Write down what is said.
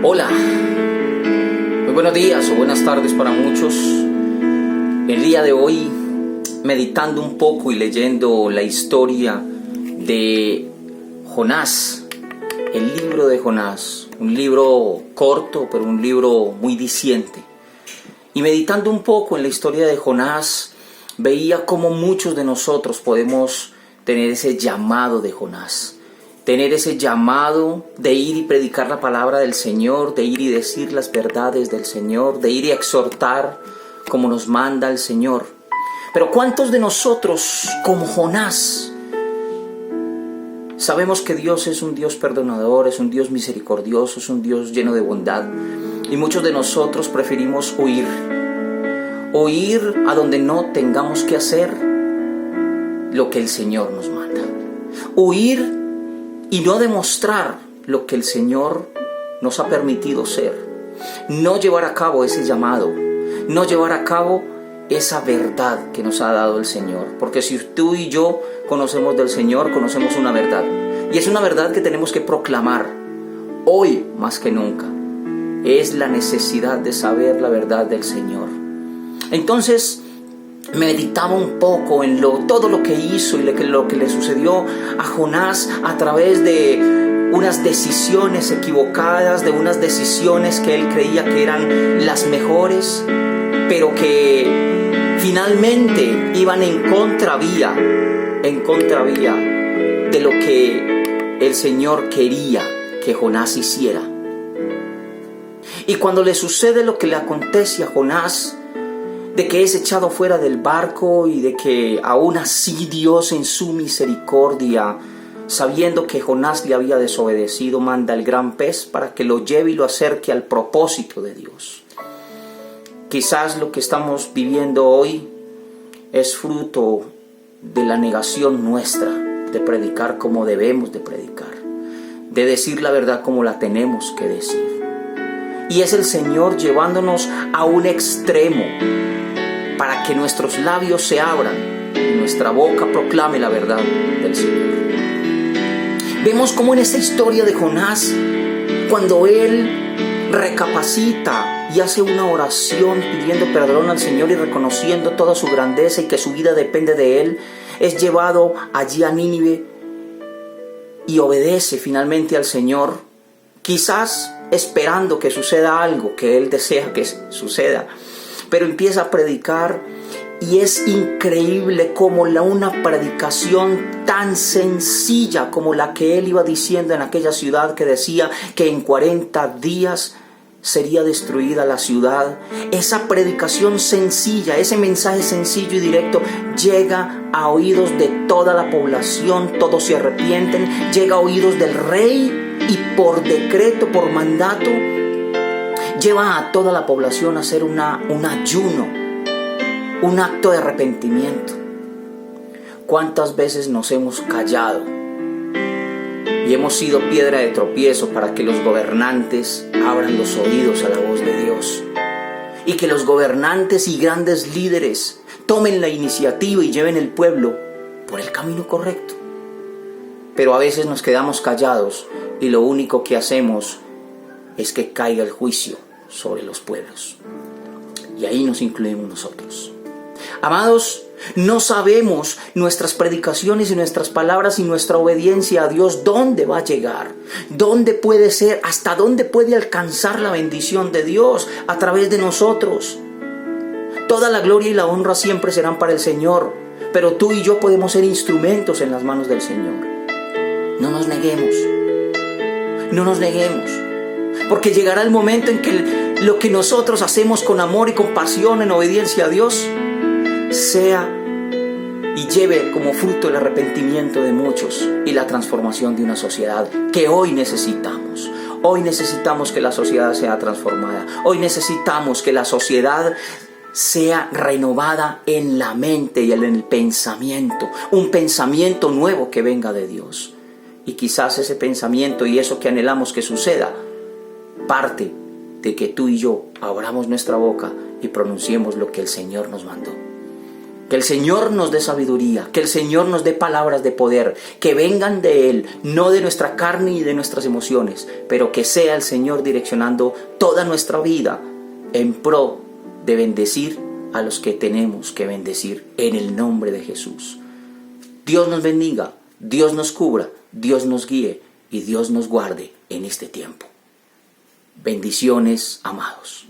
Hola, muy buenos días o buenas tardes para muchos. El día de hoy, meditando un poco y leyendo la historia de Jonás, el libro de Jonás, un libro corto pero un libro muy diciente. Y meditando un poco en la historia de Jonás, veía cómo muchos de nosotros podemos tener ese llamado de Jonás. Tener ese llamado de ir y predicar la palabra del Señor, de ir y decir las verdades del Señor, de ir y exhortar como nos manda el Señor. Pero ¿cuántos de nosotros, como Jonás, sabemos que Dios es un Dios perdonador, es un Dios misericordioso, es un Dios lleno de bondad? Y muchos de nosotros preferimos huir a donde no tengamos que hacer lo que el Señor nos manda. Huir y no demostrar lo que el Señor nos ha permitido ser. No llevar a cabo ese llamado. No llevar a cabo esa verdad que nos ha dado el Señor. Porque si tú y yo conocemos del Señor, conocemos una verdad. Y es una verdad que tenemos que proclamar hoy más que nunca. Es la necesidad de saber la verdad del Señor. Entonces, meditaba un poco en todo lo que hizo y lo que le sucedió a Jonás a través de unas decisiones equivocadas, de unas decisiones que él creía que eran las mejores, pero que finalmente iban en contravía de lo que el Señor quería que Jonás hiciera. Y cuando le sucede lo que le acontece a Jonás, de que es echado fuera del barco y de que aún así Dios en su misericordia, sabiendo que Jonás le había desobedecido, manda el gran pez para que lo lleve y lo acerque al propósito de Dios. Quizás lo que estamos viviendo hoy es fruto de la negación nuestra de predicar como debemos de predicar, de decir la verdad como la tenemos que decir. Y es el Señor llevándonos a un extremo para que nuestros labios se abran y nuestra boca proclame la verdad del Señor. Vemos cómo en esta historia de Jonás, cuando él recapacita y hace una oración pidiendo perdón al Señor y reconociendo toda su grandeza y que su vida depende de él, es llevado allí a Nínive y obedece finalmente al Señor, quizás esperando que suceda algo que él desea que suceda. Pero empieza a predicar y es increíble como una predicación tan sencilla como la que él iba diciendo en aquella ciudad que decía que en 40 días sería destruida la ciudad. Esa predicación sencilla, ese mensaje sencillo y directo llega a oídos de toda la población, todos se arrepienten, llega a oídos del rey y por decreto, por mandato, lleva a toda la población a hacer un ayuno, un acto de arrepentimiento. ¿Cuántas veces nos hemos callado y hemos sido piedra de tropiezo para que los gobernantes abran los oídos a la voz de Dios? Y que los gobernantes y grandes líderes tomen la iniciativa y lleven el pueblo por el camino correcto. Pero a veces nos quedamos callados y lo único que hacemos es que caiga el juicio sobre los pueblos. Y ahí nos incluimos nosotros. Amados, no sabemos nuestras predicaciones y nuestras palabras y nuestra obediencia a Dios dónde va a llegar, dónde puede ser, hasta dónde puede alcanzar la bendición de Dios a través de nosotros. Toda la gloria y la honra siempre serán para el Señor, pero tú y yo podemos ser instrumentos en las manos del Señor. No nos neguemos. Porque llegará el momento en que lo que nosotros hacemos con amor y con pasión en obediencia a Dios sea y lleve como fruto el arrepentimiento de muchos y la transformación de una sociedad que hoy necesitamos. Hoy necesitamos que la sociedad sea transformada. Hoy necesitamos que la sociedad sea renovada en la mente y en el pensamiento. Un pensamiento nuevo que venga de Dios. Y quizás ese pensamiento y eso que anhelamos que suceda parte de que tú y yo abramos nuestra boca y pronunciemos lo que el Señor nos mandó. Que el Señor nos dé sabiduría, que el Señor nos dé palabras de poder, que vengan de Él, no de nuestra carne y de nuestras emociones, pero que sea el Señor direccionando toda nuestra vida en pro de bendecir a los que tenemos que bendecir en el nombre de Jesús. Dios nos bendiga, Dios nos cubra, Dios nos guíe y Dios nos guarde en este tiempo. Bendiciones, amados.